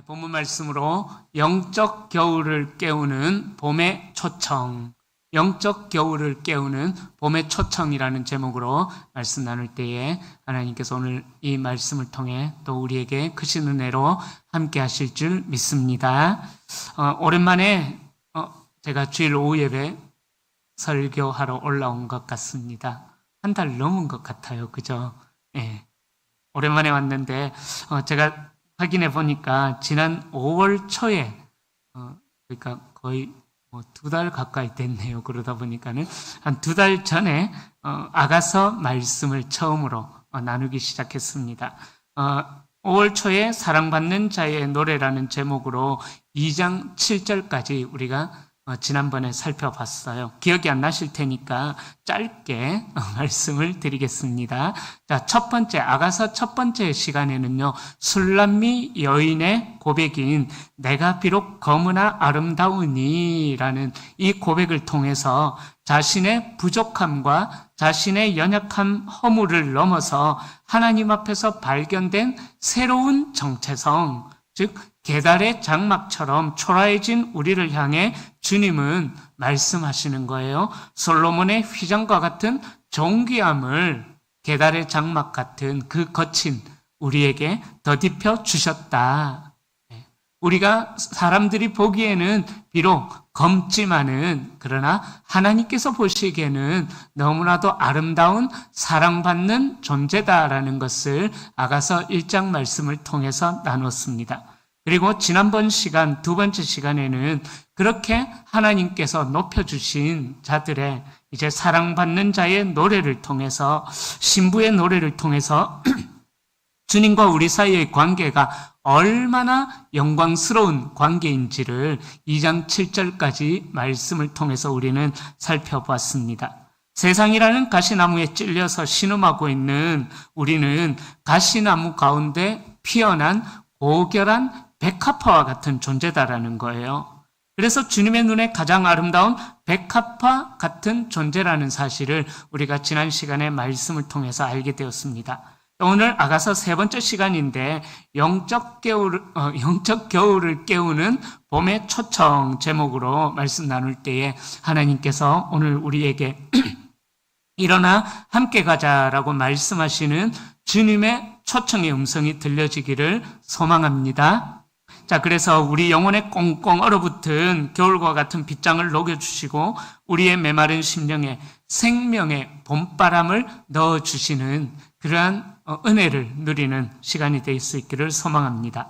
본문 말씀으로 영적 겨울을 깨우는 봄의 초청, 영적 겨울을 깨우는 봄의 초청이라는 제목으로 말씀 나눌 때에 하나님께서 오늘 이 말씀을 통해 또 우리에게 크신 은혜로 함께 하실 줄 믿습니다. 오랜만에 제가 주일 오후 예배 설교하러 올라온 것 같습니다. 한 달 넘은 것 같아요. 그죠? 예. 오랜만에 왔는데 제가 확인해 보니까 지난 5월 초에 그러니까 거의 2달 가까이 됐네요. 그러다 보니까는 한 2달 전에 아가서 말씀을 처음으로 나누기 시작했습니다. 5월 초에 사랑받는 자의 노래라는 제목으로 2장 7절까지 우리가 지난번에 살펴봤어요. 기억이 안 나실 테니까 짧게 말씀을 드리겠습니다. 자, 첫 번째, 아가서 첫 번째 시간에는요, 술람미 여인의 고백인 내가 비록 검으나 아름다우니 라는 이 고백을 통해서 자신의 부족함과 자신의 연약함 허물을 넘어서 하나님 앞에서 발견된 새로운 정체성, 즉 계달의 장막처럼 초라해진 우리를 향해 주님은 말씀하시는 거예요. 솔로몬의 휘장과 같은 존귀함을 계달의 장막 같은 그 거친 우리에게 덧입혀 주셨다. 우리가 사람들이 보기에는 비록 검지만은 그러나 하나님께서 보시기에는 너무나도 아름다운 사랑받는 존재다라는 것을 아가서 1장 말씀을 통해서 나눴습니다. 그리고 지난번 시간, 두 번째 시간에는 그렇게 하나님께서 높여주신 자들의 이제 사랑받는 자의 노래를 통해서, 신부의 노래를 통해서 주님과 우리 사이의 관계가 얼마나 영광스러운 관계인지를 2장 7절까지 말씀을 통해서 우리는 살펴보았습니다. 세상이라는 가시나무에 찔려서 신음하고 있는 우리는 가시나무 가운데 피어난 고결한 백합화와 같은 존재다라는 거예요. 그래서 주님의 눈에 가장 아름다운 백합화 같은 존재라는 사실을 우리가 지난 시간에 말씀을 통해서 알게 되었습니다. 오늘 아가서 세 번째 시간인데 영적 겨울을 깨우는 봄의 초청 제목으로 말씀 나눌 때에 하나님께서 오늘 우리에게 일어나 함께 가자라고 말씀하시는 주님의 초청의 음성이 들려지기를 소망합니다. 자, 그래서 우리 영혼에 꽁꽁 얼어붙은 겨울과 같은 빗장을 녹여주시고 우리의 메마른 심령에 생명의 봄바람을 넣어주시는 그러한 은혜를 누리는 시간이 될 수 있기를 소망합니다.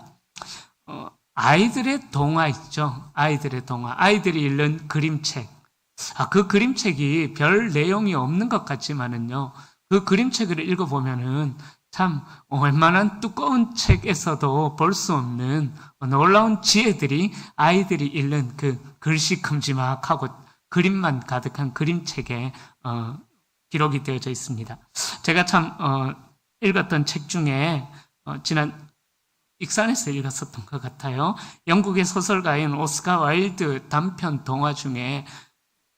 아이들의 동화 있죠. 아이들의 동화. 아이들이 읽는 그림책. 그 그림책이 별 내용이 없는 것 같지만은요. 그 그림책을 읽어보면은 참 웬만한 두꺼운 책에서도 볼 수 없는 놀라운 지혜들이 아이들이 읽는 그 글씨 큼지막하고 그림만 가득한 그림책에 기록이 되어져 있습니다. 제가 참 읽었던 책 중에 지난 익산에서 읽었었던 것 같아요. 영국의 소설가인 오스카 와일드 단편 동화 중에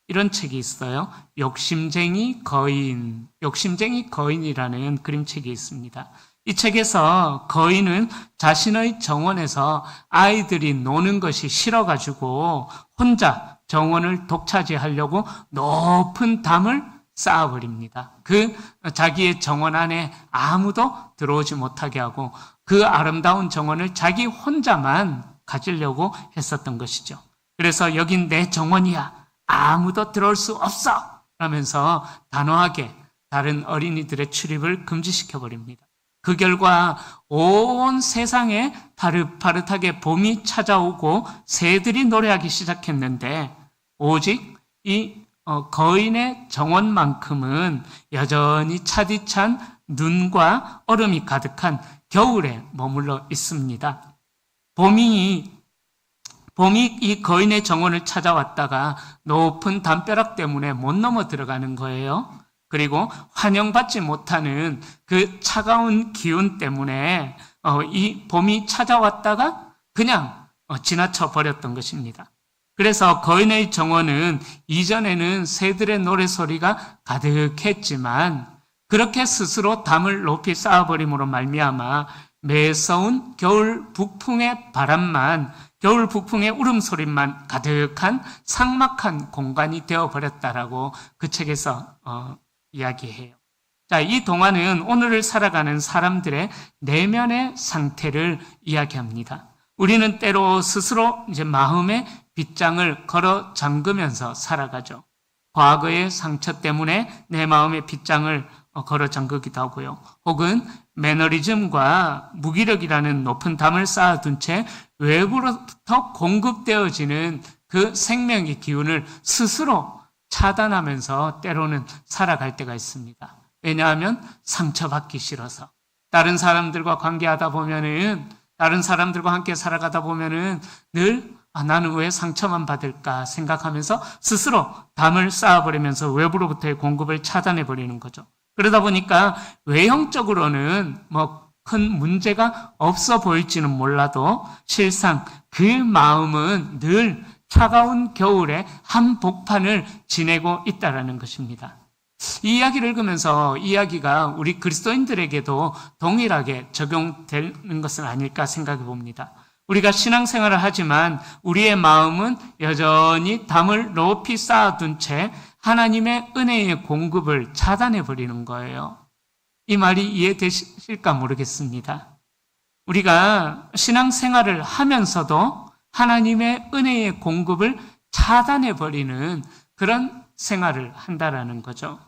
이런 책이 있어요. 욕심쟁이 거인이라는 그림책이 있습니다. 이 책에서 거인은 자신의 정원에서 아이들이 노는 것이 싫어가지고 혼자 정원을 독차지하려고 높은 담을 쌓아버립니다. 그 자기의 정원 안에 아무도 들어오지 못하게 하고 그 아름다운 정원을 자기 혼자만 가지려고 했었던 것이죠. 그래서 여긴 내 정원이야. 아무도 들어올 수 없어! 라면서 단호하게 다른 어린이들의 출입을 금지시켜버립니다. 그 결과 온 세상에 파릇파릇하게 봄이 찾아오고 새들이 노래하기 시작했는데 오직 이 거인의 정원만큼은 여전히 차디찬 눈과 얼음이 가득한 겨울에 머물러 있습니다. 봄이 이 거인의 정원을 찾아왔다가 높은 담벼락 때문에 못 넘어 들어가는 거예요. 그리고 환영받지 못하는 그 차가운 기운 때문에 이 봄이 찾아왔다가 그냥 지나쳐 버렸던 것입니다. 그래서 거인의 정원은 이전에는 새들의 노래소리가 가득했지만 그렇게 스스로 담을 높이 쌓아버림으로 말미암아 매서운 겨울 북풍의 바람만, 겨울 북풍의 울음소리만 가득한 삭막한 공간이 되어버렸다라고 그 책에서 이야기해요. 자, 이 동화는 오늘을 살아가는 사람들의 내면의 상태를 이야기합니다. 우리는 때로 스스로 이제 마음의 빗장을 걸어 잠그면서 살아가죠. 과거의 상처 때문에 내 마음의 빗장을 걸어 잠그기도 하고요. 혹은 매너리즘과 무기력이라는 높은 담을 쌓아둔 채 외부로부터 공급되어지는 그 생명의 기운을 스스로 차단하면서 때로는 살아갈 때가 있습니다. 왜냐하면 상처받기 싫어서. 다른 사람들과 관계하다 보면은, 다른 사람들과 함께 살아가다 보면은 늘 나는 왜 상처만 받을까 생각하면서 스스로 담을 쌓아버리면서 외부로부터의 공급을 차단해버리는 거죠. 그러다 보니까 외형적으로는 큰 문제가 없어 보일지는 몰라도 실상 그 마음은 늘 차가운 겨울의 한복판을 지내고 있다라는 것입니다. 이 이야기를 읽으면서 이 이야기가 우리 그리스도인들에게도 동일하게 적용되는 것은 아닐까 생각해 봅니다. 우리가 신앙생활을 하지만 우리의 마음은 여전히 담을 높이 쌓아둔 채 하나님의 은혜의 공급을 차단해버리는 거예요. 이 말이 이해되실까 모르겠습니다. 우리가 신앙생활을 하면서도 하나님의 은혜의 공급을 차단해버리는 그런 생활을 한다라는 거죠.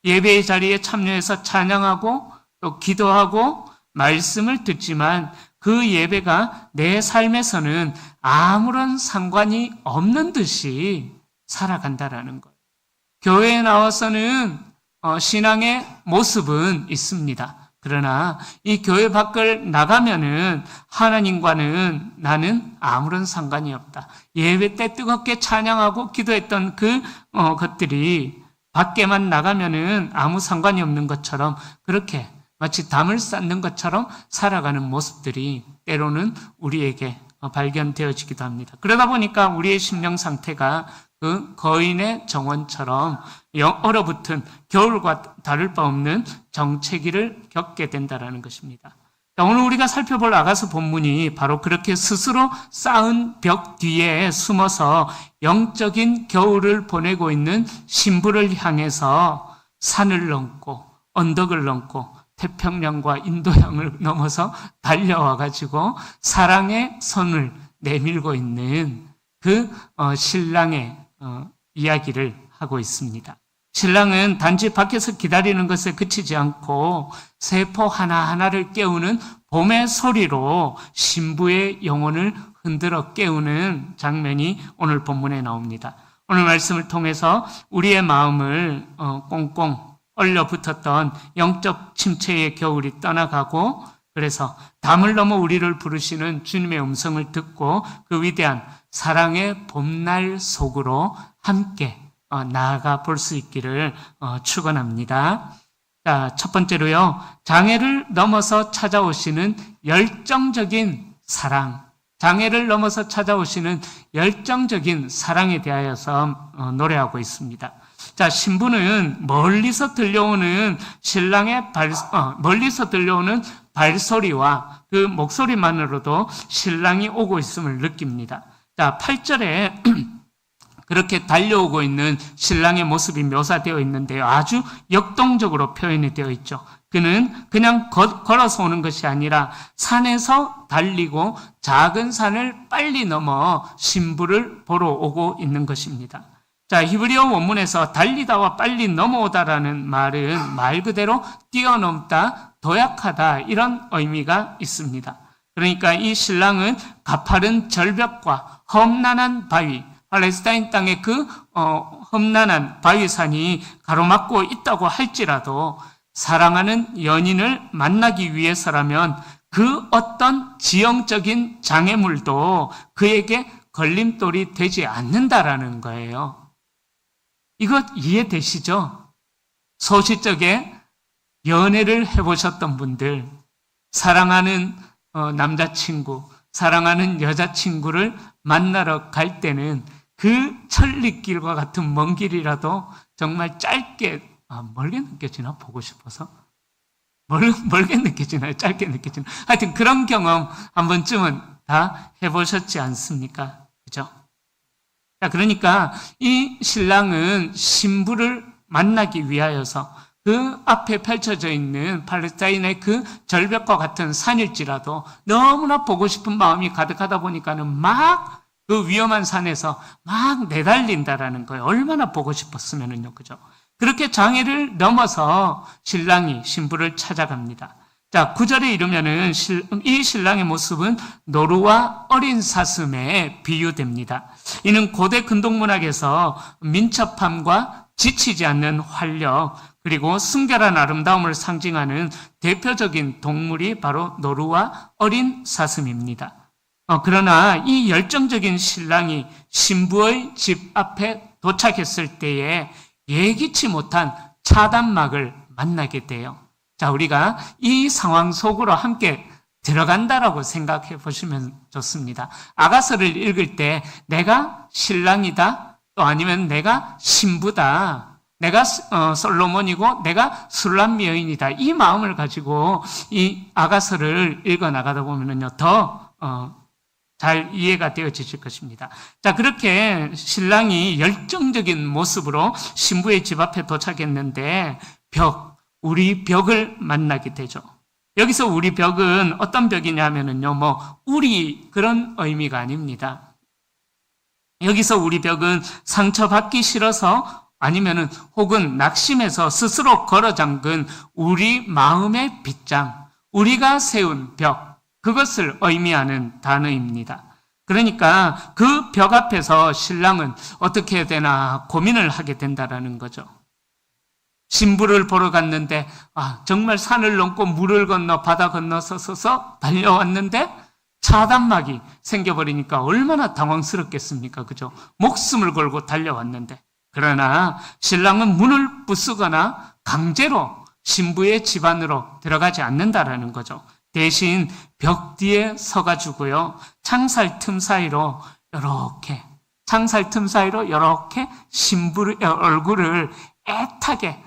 예배의 자리에 참여해서 찬양하고 또 기도하고 말씀을 듣지만 그 예배가 내 삶에서는 아무런 상관이 없는 듯이 살아간다라는 거예요. 교회에 나와서는 신앙의 모습은 있습니다. 그러나 이 교회 밖을 나가면은 하나님과는 나는 아무런 상관이 없다. 예배 때 뜨겁게 찬양하고 기도했던 그 것들이 밖에만 나가면은 아무 상관이 없는 것처럼 그렇게 마치 담을 쌓는 것처럼 살아가는 모습들이 때로는 우리에게 발견되어지기도 합니다. 그러다 보니까 우리의 심령 상태가 그 거인의 정원처럼 얼어붙은 겨울과 다를 바 없는 정체기를 겪게 된다는 것입니다. 오늘 우리가 살펴볼 아가서 본문이 바로 그렇게 스스로 쌓은 벽 뒤에 숨어서 영적인 겨울을 보내고 있는 신부를 향해서 산을 넘고 언덕을 넘고 태평양과 인도양을 넘어서 달려와가지고 사랑의 손을 내밀고 있는 그 신랑의 이야기를 하고 있습니다. 신랑은 단지 밖에서 기다리는 것에 그치지 않고 세포 하나하나를 깨우는 봄의 소리로 신부의 영혼을 흔들어 깨우는 장면이 오늘 본문에 나옵니다. 오늘 말씀을 통해서 우리의 마음을 꽁꽁 얼려붙었던 영적 침체의 겨울이 떠나가고 그래서 담을 넘어 우리를 부르시는 주님의 음성을 듣고 그 위대한 사랑의 봄날 속으로 함께 나아가 볼 수 있기를 축원합니다. 자, 첫 번째로요. 장애를 넘어서 찾아오시는 열정적인 사랑. 장애를 넘어서 찾아오시는 열정적인 사랑에 대하여서 노래하고 있습니다. 자, 신부는 멀리서 들려오는 신랑의 멀리서 들려오는 발소리와 그 목소리만으로도 신랑이 오고 있음을 느낍니다. 자, 8절에 그렇게 달려오고 있는 신랑의 모습이 묘사되어 있는데요. 아주 역동적으로 표현이 되어 있죠. 그는 그냥 걸어서 오는 것이 아니라 산에서 달리고 작은 산을 빨리 넘어 신부를 보러 오고 있는 것입니다. 자, 히브리어 원문에서 달리다와 빨리 넘어오다라는 말은 말 그대로 뛰어넘다, 도약하다 이런 의미가 있습니다. 그러니까 이 신랑은 가파른 절벽과 험난한 바위, 팔레스타인 땅의 그 험난한 바위산이 가로막고 있다고 할지라도 사랑하는 연인을 만나기 위해서라면 그 어떤 지형적인 장애물도 그에게 걸림돌이 되지 않는다라는 거예요. 이것 이해되시죠? 소시적에 연애를 해보셨던 분들, 사랑하는 남자친구, 사랑하는 여자친구를 만나러 갈 때는 그 천리길과 같은 먼 길이라도 정말 짧게 멀리 느껴지나 보고 싶어서 멀게 느껴지나요? 짧게 느껴지나요? 하여튼 그런 경험 한 번쯤은 다 해보셨지 않습니까? 그죠? 자, 그러니까 이 신랑은 신부를 만나기 위하여서 그 앞에 펼쳐져 있는 팔레스타인의 그 절벽과 같은 산일지라도 너무나 보고 싶은 마음이 가득하다 보니까는 막 그 위험한 산에서 막 내달린다라는 거예요. 얼마나 보고 싶었으면은요, 그죠? 그렇게 장애를 넘어서 신랑이 신부를 찾아갑니다. 자, 9절에 이르면은 이 신랑의 모습은 노루와 어린 사슴에 비유됩니다. 이는 고대 근동문학에서 민첩함과 지치지 않는 활력, 그리고 순결한 아름다움을 상징하는 대표적인 동물이 바로 노루와 어린 사슴입니다. 그러나 이 열정적인 신랑이 신부의 집 앞에 도착했을 때에 예기치 못한 차단막을 만나게 돼요. 자, 우리가 이 상황 속으로 함께 들어간다라고 생각해 보시면 좋습니다. 아가서를 읽을 때 내가 신랑이다, 또 아니면 내가 신부다, 내가 솔로몬이고 내가 술람 여인이다, 이 마음을 가지고 이 아가서를 읽어 나가다 보면은요, 더 잘 이해가 되어지실 것입니다. 자, 그렇게 신랑이 열정적인 모습으로 신부의 집 앞에 도착했는데 우리 벽을 만나게 되죠. 여기서 우리 벽은 어떤 벽이냐면은요, 우리 그런 의미가 아닙니다. 여기서 우리 벽은 상처받기 싫어서 아니면은 혹은 낙심해서 스스로 걸어 잠근 우리 마음의 빗장, 우리가 세운 벽, 그것을 의미하는 단어입니다. 그러니까 그 벽 앞에서 신랑은 어떻게 해야 되나 고민을 하게 된다라는 거죠. 신부를 보러 갔는데 정말 산을 넘고 물을 건너 바다 건너 서서 달려왔는데 차단막이 생겨버리니까 얼마나 당황스럽겠습니까? 그죠? 목숨을 걸고 달려왔는데, 그러나 신랑은 문을 부수거나 강제로 신부의 집 안으로 들어가지 않는다라는 거죠. 대신 벽 뒤에 서가지고요, 창살 틈 사이로 이렇게 신부의 얼굴을 애타게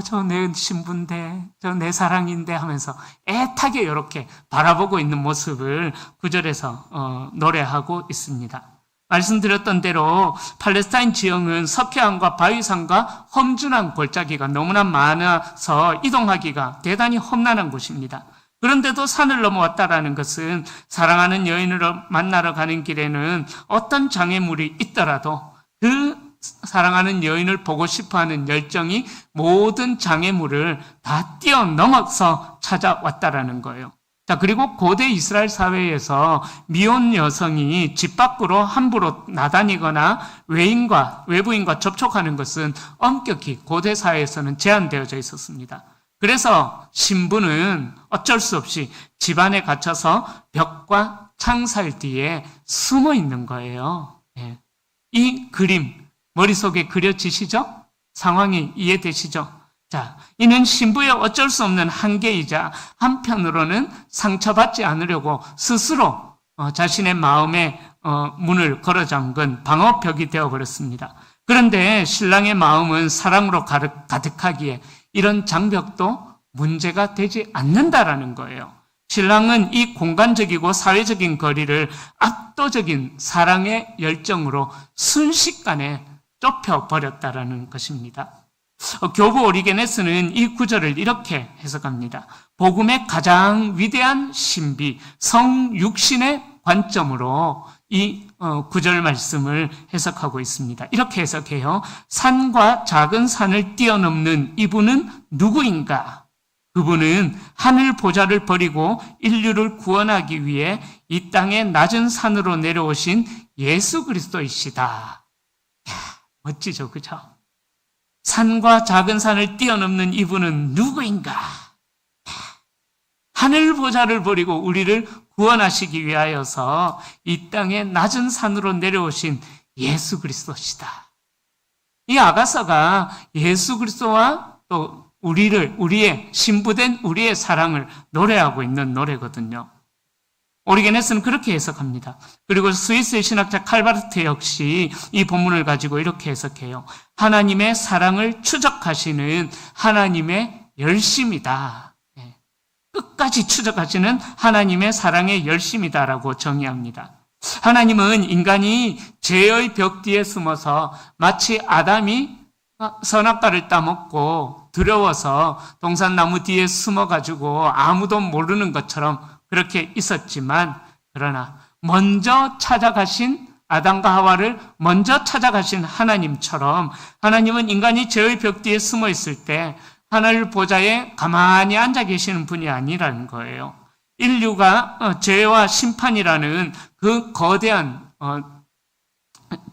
저 내 신부인데, 저 내 사랑인데 하면서 애타게 이렇게 바라보고 있는 모습을 9절에서 노래하고 있습니다. 말씀드렸던 대로 팔레스타인 지형은 석회암과 바위산과 험준한 골짜기가 너무나 많아서 이동하기가 대단히 험난한 곳입니다. 그런데도 산을 넘어왔다라는 것은 사랑하는 여인을 만나러 가는 길에는 어떤 장애물이 있더라도 그 사랑하는 여인을 보고 싶어하는 열정이 모든 장애물을 다 뛰어넘어서 찾아왔다라는 거예요. 자, 그리고 고대 이스라엘 사회에서 미혼 여성이 집 밖으로 함부로 나다니거나 외부인과 접촉하는 것은 엄격히 고대 사회에서는 제한되어져 있었습니다. 그래서 신부는 어쩔 수 없이 집 안에 갇혀서 벽과 창살 뒤에 숨어 있는 거예요. 이 그림 머릿속에 그려지시죠? 상황이 이해되시죠? 자, 이는 신부의 어쩔 수 없는 한계이자 한편으로는 상처받지 않으려고 스스로 자신의 마음의 문을 걸어 잠근 방어벽이 되어버렸습니다. 그런데 신랑의 마음은 사랑으로 가득하기에 이런 장벽도 문제가 되지 않는다라는 거예요. 신랑은 이 공간적이고 사회적인 거리를 압도적인 사랑의 열정으로 순식간에 좁혀버렸다라는 것입니다. 교부 오리게네스는 이 구절을 이렇게 해석합니다. 복음의 가장 위대한 신비, 성육신의 관점으로 이 구절 말씀을 해석하고 있습니다. 이렇게 해석해요. 산과 작은 산을 뛰어넘는 이분은 누구인가? 그분은 하늘 보좌를 버리고 인류를 구원하기 위해 이 땅의 낮은 산으로 내려오신 예수 그리스도이시다. 멋지죠, 그죠? 산과 작은 산을 뛰어넘는 이분은 누구인가? 하늘 보좌를 버리고 우리를 구원하시기 위하여서 이 땅의 낮은 산으로 내려오신 예수 그리스도시다. 이 아가서가 예수 그리스도와 또 우리의 신부된 우리의 사랑을 노래하고 있는 노래거든요. 오리게네스는 그렇게 해석합니다. 그리고 스위스의 신학자 칼바르트 역시 이 본문을 가지고 이렇게 해석해요. 하나님의 사랑을 추적하시는 하나님의 열심이다. 끝까지 추적하시는 하나님의 사랑의 열심이다라고 정의합니다. 하나님은 인간이 죄의 벽 뒤에 숨어서 마치 아담이 선악과를 따먹고 두려워서 동산나무 뒤에 숨어가지고 아무도 모르는 것처럼 그렇게 있었지만, 그러나 먼저 찾아가신 아담과 하와를 먼저 찾아가신 하나님처럼 하나님은 인간이 죄의 벽 뒤에 숨어 있을 때 하늘 보좌에 가만히 앉아 계시는 분이 아니라는 거예요. 인류가 죄와 심판이라는 그 거대한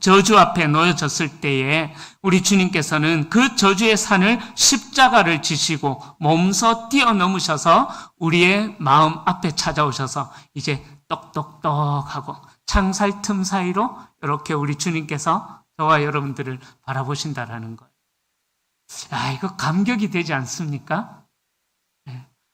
저주 앞에 놓여졌을 때에 우리 주님께서는 그 저주의 산을 십자가를 지시고 몸소 뛰어넘으셔서 우리의 마음 앞에 찾아오셔서 이제 똑똑똑하고 창살 틈 사이로 이렇게 우리 주님께서 저와 여러분들을 바라보신다라는 거예요. 이거 감격이 되지 않습니까?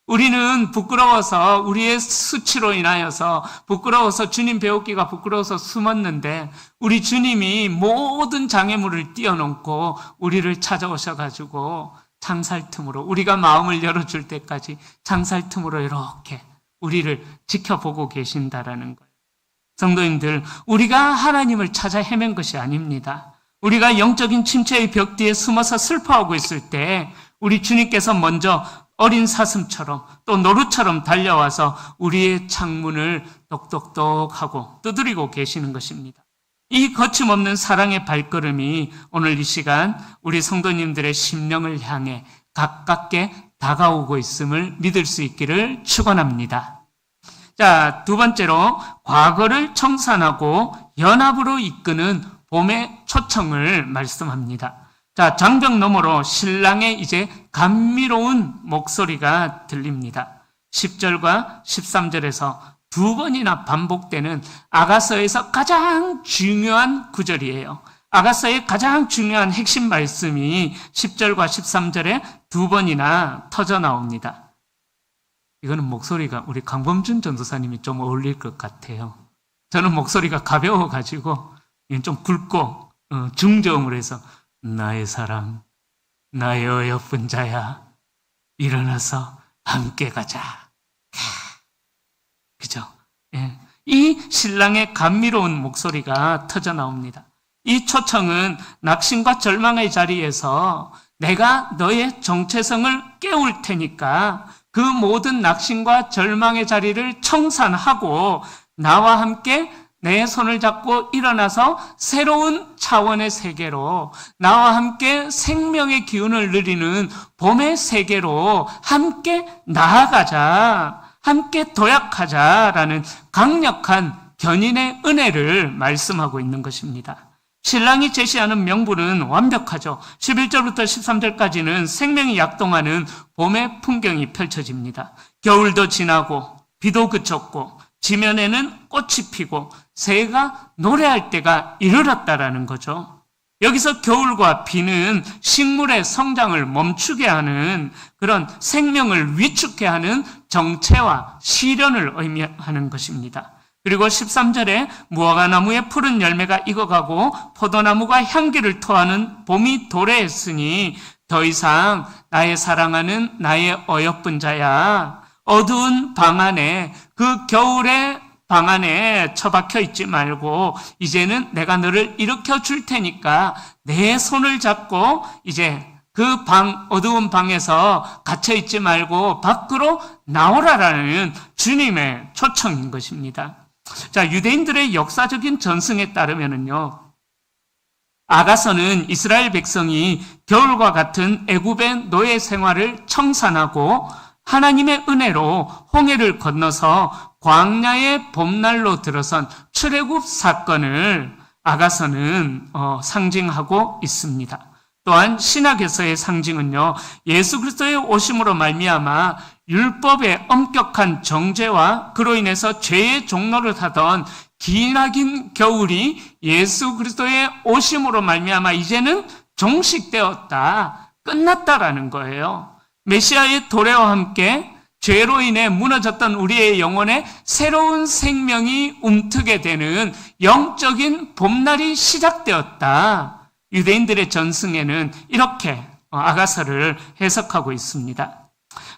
우리는 부끄러워서, 우리의 수치로 인하여서 부끄러워서, 주님 배우기가 부끄러워서 숨었는데, 우리 주님이 모든 장애물을 뛰어넘고 우리를 찾아오셔가지고 창살 틈으로, 우리가 마음을 열어줄 때까지 창살 틈으로 이렇게 우리를 지켜보고 계신다라는 거예요. 성도님들, 우리가 하나님을 찾아 헤맨 것이 아닙니다. 우리가 영적인 침체의 벽 뒤에 숨어서 슬퍼하고 있을 때 우리 주님께서 먼저 어린 사슴처럼 또 노루처럼 달려와서 우리의 창문을 똑똑똑하고 두드리고 계시는 것입니다. 이 거침없는 사랑의 발걸음이 오늘 이 시간 우리 성도님들의 심령을 향해 가깝게 다가오고 있음을 믿을 수 있기를 축원합니다. 자, 두 번째로 과거를 청산하고 연합으로 이끄는 봄의 초청을 말씀합니다. 자, 장벽 너머로 신랑의 이제 감미로운 목소리가 들립니다. 10절과 13절에서 두 번이나 반복되는 아가서에서 가장 중요한 구절이에요. 아가서의 가장 중요한 핵심 말씀이 10절과 13절에 두 번이나 터져 나옵니다. 이거는 목소리가 우리 강범준 전도사님이 좀 어울릴 것 같아요. 저는 목소리가 가벼워가지고 좀 굵고 중저음으로 해서 나의 사랑, 나의 어여쁜 자야, 일어나서 함께 가자. 그죠? 예. 이 신랑의 감미로운 목소리가 터져 나옵니다. 이 초청은 낙심과 절망의 자리에서 내가 너의 정체성을 깨울 테니까 그 모든 낙심과 절망의 자리를 청산하고 나와 함께 내 손을 잡고 일어나서 새로운 차원의 세계로, 나와 함께 생명의 기운을 누리는 봄의 세계로 함께 나아가자, 함께 도약하자라는 강력한 견인의 은혜를 말씀하고 있는 것입니다. 신랑이 제시하는 명분은 완벽하죠. 11절부터 13절까지는 생명이 약동하는 봄의 풍경이 펼쳐집니다. 겨울도 지나고 비도 그쳤고 지면에는 꽃이 피고 새가 노래할 때가 이르렀다라는 거죠. 여기서 겨울과 비는 식물의 성장을 멈추게 하는 그런 생명을 위축해 하는 정체와 시련을 의미하는 것입니다. 그리고 13절에 무화과나무의 푸른 열매가 익어가고 포도나무가 향기를 토하는 봄이 도래했으니 더 이상 나의 사랑하는 나의 어여쁜 자야, 어두운 방 안에, 그 겨울의 방 안에 처박혀 있지 말고 이제는 내가 너를 일으켜 줄 테니까 내 손을 잡고 이제 그 어두운 방에서 갇혀 있지 말고 밖으로 나오라라는 주님의 초청인 것입니다. 자, 유대인들의 역사적인 전승에 따르면은요, 아가서는 이스라엘 백성이 겨울과 같은 애굽의 노예 생활을 청산하고 하나님의 은혜로 홍해를 건너서 광야의 봄날로 들어선 출애굽 사건을 아가서는 상징하고 있습니다. 또한 신학에서의 상징은요, 예수 그리스도의 오심으로 말미암아 율법의 엄격한 정죄와 그로 인해서 죄의 종로를 타던 기나긴 겨울이 예수 그리스도의 오심으로 말미암아 이제는 종식되었다, 끝났다라는 거예요. 메시아의 도래와 함께 죄로 인해 무너졌던 우리의 영혼에 새로운 생명이 움트게 되는 영적인 봄날이 시작되었다. 유대인들의 전승에는 이렇게 아가서를 해석하고 있습니다.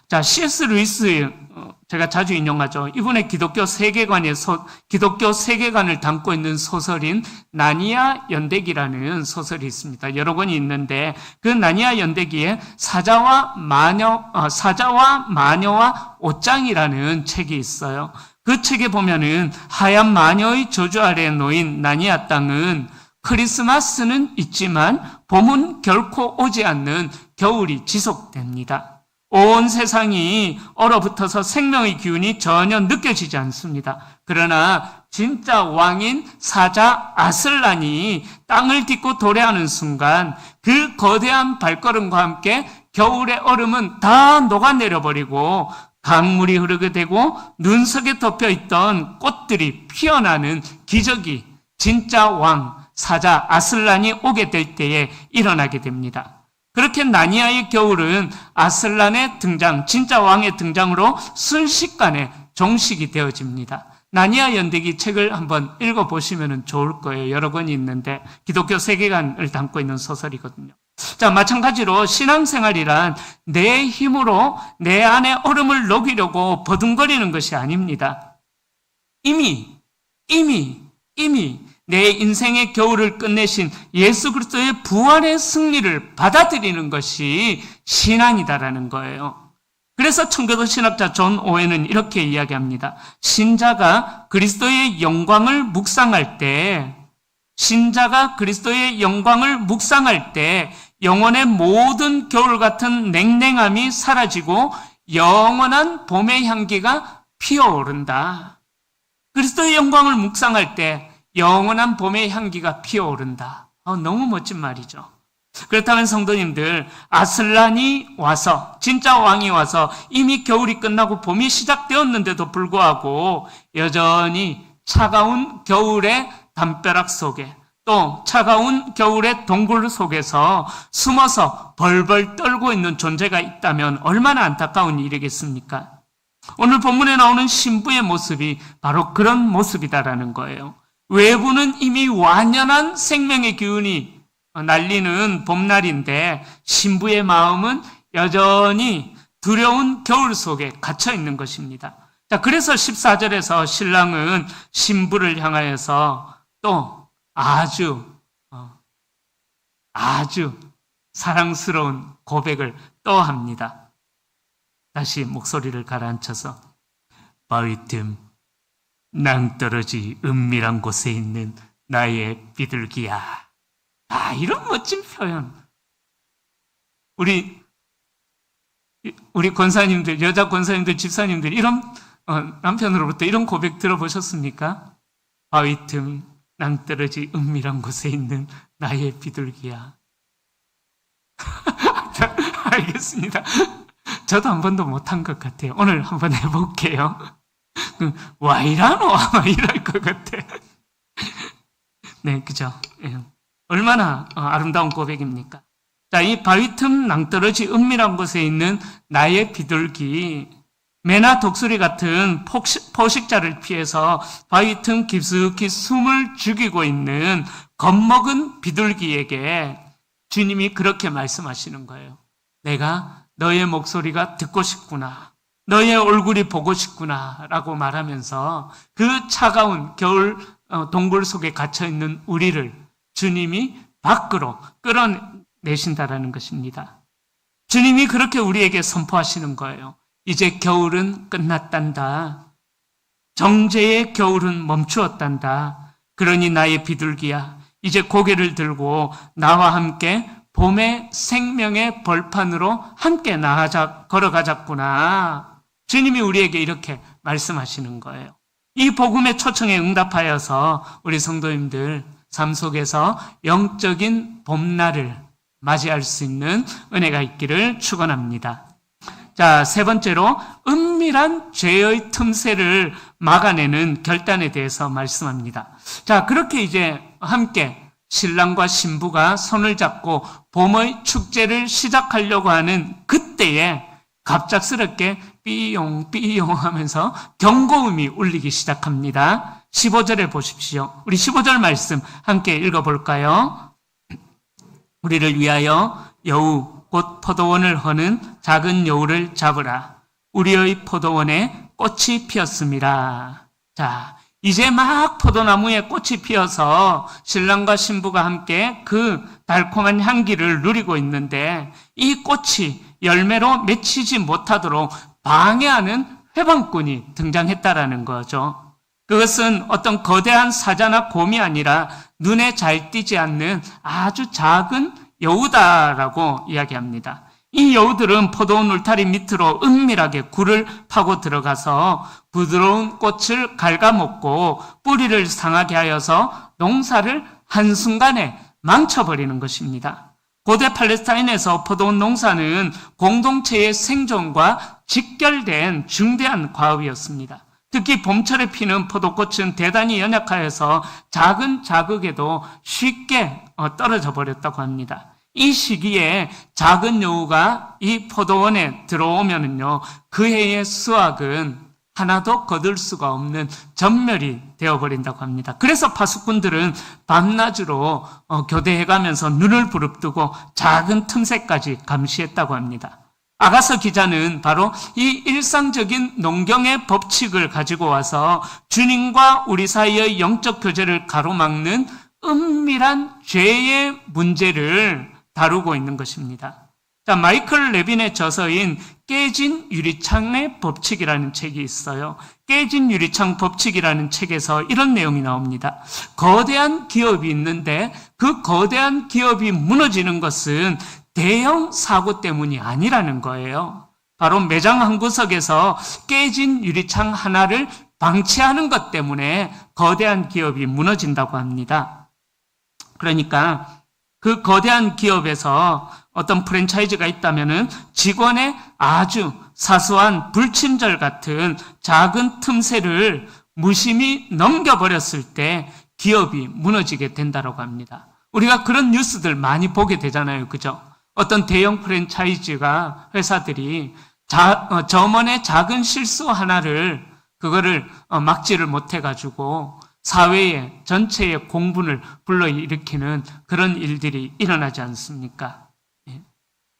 자, C.S. 루이스, 제가 자주 인용하죠. 이분의 기독교 세계관을 담고 있는 소설인 나니아 연대기라는 소설이 있습니다. 여러 권이 있는데 그 나니아 연대기에 사자와 마녀와 옷장이라는 책이 있어요. 그 책에 보면은 하얀 마녀의 저주 아래에 놓인 나니아 땅은 크리스마스는 있지만 봄은 결코 오지 않는 겨울이 지속됩니다. 온 세상이 얼어붙어서 생명의 기운이 전혀 느껴지지 않습니다. 그러나 진짜 왕인 사자 아슬란이 땅을 딛고 도래하는 순간 그 거대한 발걸음과 함께 겨울의 얼음은 다 녹아내려버리고 강물이 흐르게 되고 눈 속에 덮여있던 꽃들이 피어나는 기적이 진짜 왕 사자 아슬란이 오게 될 때에 일어나게 됩니다. 그렇게 나니아의 겨울은 아슬란의 등장, 진짜 왕의 등장으로 순식간에 종식이 되어집니다. 나니아 연대기 책을 한번 읽어보시면 좋을 거예요. 여러 권이 있는데 기독교 세계관을 담고 있는 소설이거든요. 자, 마찬가지로 신앙생활이란 내 힘으로 내 안에 얼음을 녹이려고 버둥거리는 것이 아닙니다. 이미 내 인생의 겨울을 끝내신 예수 그리스도의 부활의 승리를 받아들이는 것이 신앙이다라는 거예요. 그래서 청교도 신학자 존 오웬은 이렇게 이야기합니다. 신자가 그리스도의 영광을 묵상할 때 영혼의 모든 겨울 같은 냉랭함이 사라지고 영원한 봄의 향기가 피어오른다. 그리스도의 영광을 묵상할 때 영원한 봄의 향기가 피어오른다. 너무 멋진 말이죠. 그렇다면 성도님들, 아슬란이 와서, 진짜 왕이 와서 이미 겨울이 끝나고 봄이 시작되었는데도 불구하고 여전히 차가운 겨울의 담벼락 속에 또 차가운 겨울의 동굴 속에서 숨어서 벌벌 떨고 있는 존재가 있다면 얼마나 안타까운 일이겠습니까? 오늘 본문에 나오는 신부의 모습이 바로 그런 모습이다라는 거예요. 외부는 이미 완연한 생명의 기운이 날리는 봄날인데 신부의 마음은 여전히 두려운 겨울 속에 갇혀 있는 것입니다. 자, 그래서 14절에서 신랑은 신부를 향하여서 또 아주 사랑스러운 고백을 또 합니다. 다시 목소리를 가라앉혀서 바위 틈 낭떠러지 은밀한 곳에 있는 나의 비둘기야. 이런 멋진 표현. 우리 권사님들, 여자 권사님들, 집사님들 이런 남편으로부터 이런 고백 들어보셨습니까? 바위 틈 낭떠러지 은밀한 곳에 있는 나의 비둘기야. 자, 알겠습니다. 저도 한 번도 못한 것 같아요. 오늘 한번 해볼게요. 와이라노 아마 이럴 것 같아. 네, 그죠? 얼마나 아름다운 고백입니까? 자, 이 바위 틈 낭떠러지 은밀한 곳에 있는 나의 비둘기, 매나 독수리 같은 포식자를 피해서 바위 틈 깊숙이 숨을 죽이고 있는 겁먹은 비둘기에게 주님이 그렇게 말씀하시는 거예요. 내가 너의 목소리가 듣고 싶구나. 너의 얼굴이 보고 싶구나 라고 말하면서 그 차가운 겨울 동굴 속에 갇혀있는 우리를 주님이 밖으로 끌어내신다라는 것입니다. 주님이 그렇게 우리에게 선포하시는 거예요. 이제 겨울은 끝났단다. 정죄의 겨울은 멈추었단다. 그러니 나의 비둘기야, 이제 고개를 들고 나와 함께 봄의 생명의 벌판으로 함께 걸어가자꾸나. 주님이 우리에게 이렇게 말씀하시는 거예요. 이 복음의 초청에 응답하여서 우리 성도님들 삶 속에서 영적인 봄날을 맞이할 수 있는 은혜가 있기를 축원합니다. 자, 세 번째로 은밀한 죄의 틈새를 막아내는 결단에 대해서 말씀합니다. 자, 그렇게 이제 함께 신랑과 신부가 손을 잡고 봄의 축제를 시작하려고 하는 그때에 갑작스럽게 삐용 하면서 경고음이 울리기 시작합니다. 15절에 보십시오. 우리 15절 말씀 함께 읽어볼까요? 우리를 위하여 여우 곧 포도원을 허는 작은 여우를 잡으라. 우리의 포도원에 꽃이 피었습니다. 자, 이제 막 포도나무에 꽃이 피어서 신랑과 신부가 함께 그 달콤한 향기를 누리고 있는데 이 꽃이 열매로 맺히지 못하도록 방해하는 회방꾼이 등장했다라는 거죠. 그것은 어떤 거대한 사자나 곰이 아니라 눈에 잘 띄지 않는 아주 작은 여우다라고 이야기합니다. 이 여우들은 포도원 울타리 밑으로 은밀하게 굴을 파고 들어가서 부드러운 꽃을 갉아먹고 뿌리를 상하게 하여서 농사를 한순간에 망쳐버리는 것입니다. 고대 팔레스타인에서 포도원 농사는 공동체의 생존과 직결된 중대한 과업이었습니다. 특히 봄철에 피는 포도꽃은 대단히 연약하여서 작은 자극에도 쉽게 떨어져 버렸다고 합니다. 이 시기에 작은 여우가 이 포도원에 들어오면은요, 그 해의 수확은 하나도 거둘 수가 없는 전멸이 되어버린다고 합니다. 그래서 파수꾼들은 밤낮으로 교대해가면서 눈을 부릅뜨고 작은 틈새까지 감시했다고 합니다. 아가서 기자는 바로 이 일상적인 농경의 법칙을 가지고 와서 주님과 우리 사이의 영적 교제를 가로막는 은밀한 죄의 문제를 다루고 있는 것입니다. 자, 마이클 레빈의 저서인 깨진 유리창의 법칙이라는 책이 있어요. 깨진 유리창 법칙이라는 책에서 이런 내용이 나옵니다. 거대한 기업이 있는데 그 거대한 기업이 무너지는 것은 대형 사고 때문이 아니라는 거예요. 바로 매장 한 구석에서 깨진 유리창 하나를 방치하는 것 때문에 거대한 기업이 무너진다고 합니다. 그러니까 그 거대한 기업에서 어떤 프랜차이즈가 있다면은 직원의 아주 사소한 불친절 같은 작은 틈새를 무심히 넘겨버렸을 때 기업이 무너지게 된다고 합니다. 우리가 그런 뉴스들 많이 보게 되잖아요. 그죠? 어떤 대형 프랜차이즈가 회사들이 점원의 작은 실수 하나를 그거를 막지를 못해가지고 사회의 전체의 공분을 불러일으키는 그런 일들이 일어나지 않습니까?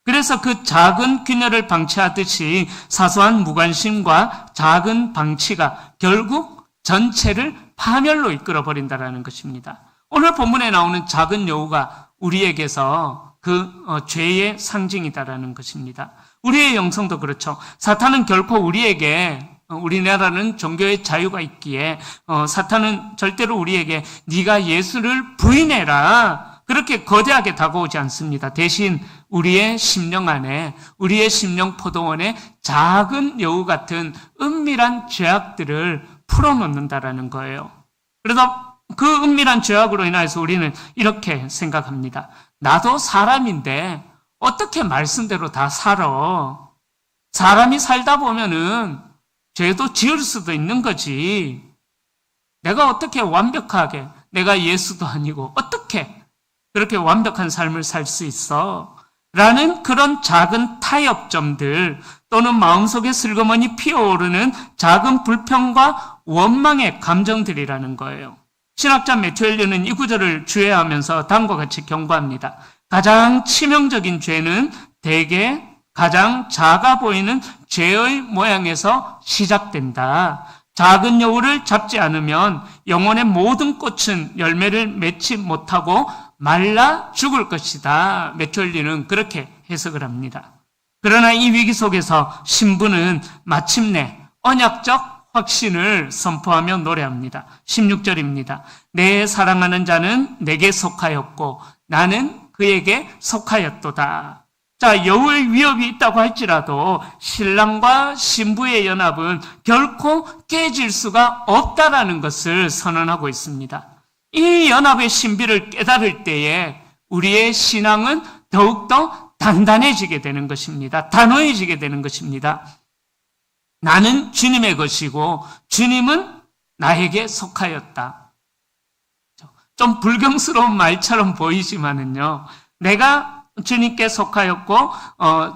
그래서 그 작은 균열을 방치하듯이 사소한 무관심과 작은 방치가 결국 전체를 파멸로 이끌어버린다는 것입니다. 오늘 본문에 나오는 작은 여우가 우리에게서 그 죄의 상징이다라는 것입니다. 우리의 영성도 그렇죠. 사탄은 결코 우리나라는 종교의 자유가 있기에 사탄은 절대로 우리에게 네가 예수를 부인해라 그렇게 거대하게 다가오지 않습니다. 대신 우리의 심령 안에, 우리의 심령 포도원에 작은 여우 같은 은밀한 죄악들을 풀어놓는다라는 거예요. 그래서 그 은밀한 죄악으로 인해서 우리는 이렇게 생각합니다. 나도 사람인데 어떻게 말씀대로 다 살아? 사람이 살다 보면은 죄도 지을 수도 있는 거지. 내가 어떻게 완벽하게, 내가 예수도 아니고 어떻게 그렇게 완벽한 삶을 살 수 있어? 라는 그런 작은 타협점들 또는 마음속에 슬그머니 피어오르는 작은 불평과 원망의 감정들이라는 거예요. 신학자 매튜 엘리는 이 구절을 주의하면서 다음과 같이 경고합니다. 가장 치명적인 죄는 대개 가장 작아 보이는 죄의 모양에서 시작된다. 작은 여우를 잡지 않으면 영혼의 모든 꽃은 열매를 맺지 못하고 말라 죽을 것이다. 매튜 엘리는 그렇게 해석을 합니다. 그러나 이 위기 속에서 신부는 마침내 언약적 확신을 선포하며 노래합니다. 16절입니다. 내 사랑하는 자는 내게 속하였고 나는 그에게 속하였도다. 자, 여우의 위협이 있다고 할지라도 신랑과 신부의 연합은 결코 깨질 수가 없다라는 것을 선언하고 있습니다. 이 연합의 신비를 깨달을 때에 우리의 신앙은 더욱더 단단해지게 되는 것입니다. 단호해지게 되는 것입니다. 나는 주님의 것이고 주님은 나에게 속하였다. 좀 불경스러운 말처럼 보이지만은요, 내가 주님께 속하였고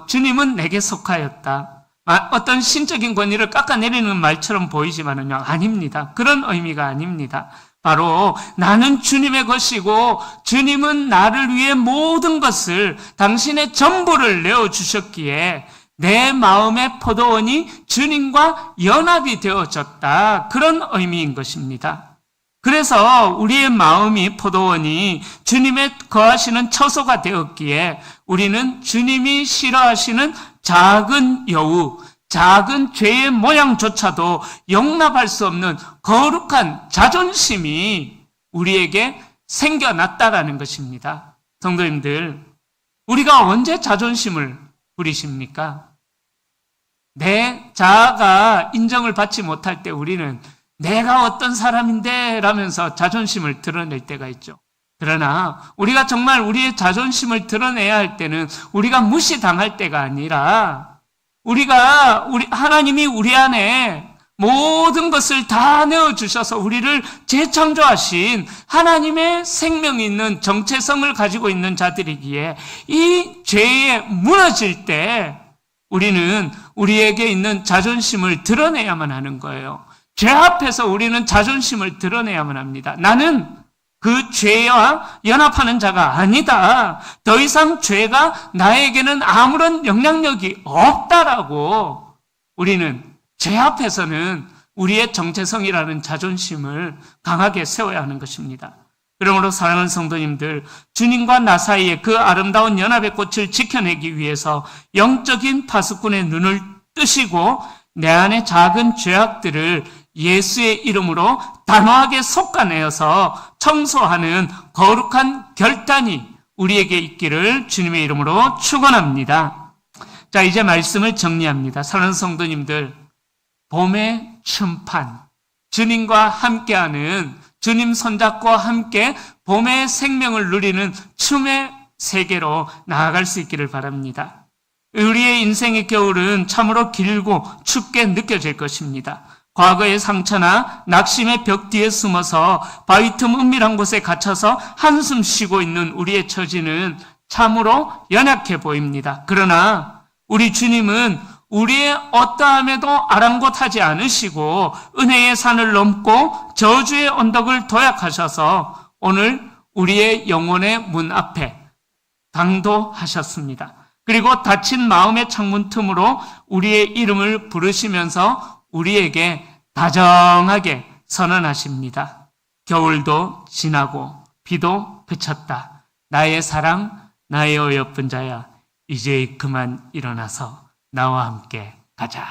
주님은 내게 속하였다. 어떤 신적인 권위를 깎아내리는 말처럼 보이지만은요, 아닙니다. 그런 의미가 아닙니다. 바로 나는 주님의 것이고 주님은 나를 위해 모든 것을 당신의 전부를 내어주셨기에 내 마음의 포도원이 주님과 연합이 되어졌다. 그런 의미인 것입니다. 그래서 우리의 마음이 포도원이 주님의 거하시는 처소가 되었기에 우리는 주님이 싫어하시는 작은 여우, 작은 죄의 모양조차도 용납할 수 없는 거룩한 자존심이 우리에게 생겨났다라는 것입니다. 성도님들, 우리가 언제 자존심을 부리십니까? 내 자아가 인정을 받지 못할 때 우리는 내가 어떤 사람인데 라면서 자존심을 드러낼 때가 있죠. 그러나 우리가 정말 우리의 자존심을 드러내야 할 때는 우리가 무시당할 때가 아니라 하나님이 우리 안에 모든 것을 다 내어주셔서 우리를 재창조하신 하나님의 생명이 있는 정체성을 가지고 있는 자들이기에 이 죄에 무너질 때 우리는 우리에게 있는 자존심을 드러내야만 하는 거예요. 죄 앞에서 우리는 자존심을 드러내야만 합니다. 나는 그 죄와 연합하는 자가 아니다. 더 이상 죄가 나에게는 아무런 영향력이 없다라고 우리는 죄 앞에서는 우리의 정체성이라는 자존심을 강하게 세워야 하는 것입니다. 그러므로 사랑하는 성도님들, 주님과 나 사이에 그 아름다운 연합의 꽃을 지켜내기 위해서 영적인 파수꾼의 눈을 뜨시고 내 안의 작은 죄악들을 예수의 이름으로 단호하게 솎아내어서 청소하는 거룩한 결단이 우리에게 있기를 주님의 이름으로 축원합니다. 자, 이제 말씀을 정리합니다. 사랑하는 성도님들, 봄의 춤판, 주님과 함께하는, 주님 손잡고 함께 봄의 생명을 누리는 춤의 세계로 나아갈 수 있기를 바랍니다. 우리의 인생의 겨울은 참으로 길고 춥게 느껴질 것입니다. 과거의 상처나 낙심의 벽 뒤에 숨어서 바위 틈 은밀한 곳에 갇혀서 한숨 쉬고 있는 우리의 처지는 참으로 연약해 보입니다. 그러나 우리 주님은 우리의 어떠함에도 아랑곳하지 않으시고 은혜의 산을 넘고 저주의 언덕을 도약하셔서 오늘 우리의 영혼의 문 앞에 당도하셨습니다. 그리고 닫힌 마음의 창문 틈으로 우리의 이름을 부르시면서 우리에게 다정하게 선언하십니다. 겨울도 지나고 비도 그쳤다. 나의 사랑, 나의 어여쁜 자야, 이제 그만 일어나서 나와 함께 가자.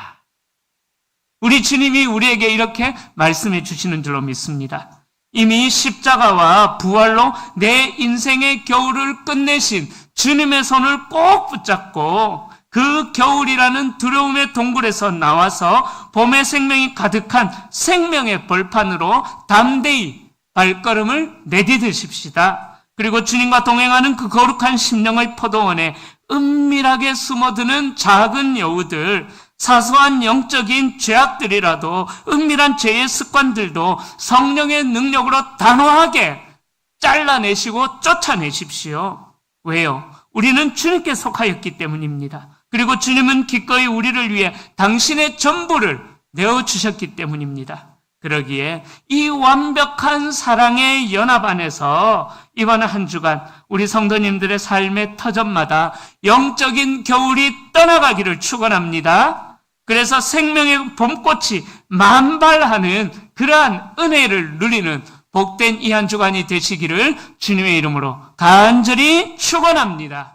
우리 주님이 우리에게 이렇게 말씀해 주시는 줄로 믿습니다. 이미 십자가와 부활로 내 인생의 겨울을 끝내신 주님의 손을 꼭 붙잡고 그 겨울이라는 두려움의 동굴에서 나와서 봄의 생명이 가득한 생명의 벌판으로 담대히 발걸음을 내디디십시다. 그리고 주님과 동행하는 그 거룩한 심령의 포도원에 은밀하게 숨어드는 작은 여우들, 사소한 영적인 죄악들이라도, 은밀한 죄의 습관들도 성령의 능력으로 단호하게 잘라내시고 쫓아내십시오. 왜요? 우리는 주님께 속하였기 때문입니다. 그리고 주님은 기꺼이 우리를 위해 당신의 전부를 내어주셨기 때문입니다. 그러기에 이 완벽한 사랑의 연합 안에서 이번 한 주간 우리 성도님들의 삶의 터전마다 영적인 겨울이 떠나가기를 축원합니다. 그래서 생명의 봄꽃이 만발하는 그러한 은혜를 누리는 복된 이 한 주간이 되시기를 주님의 이름으로 간절히 축원합니다.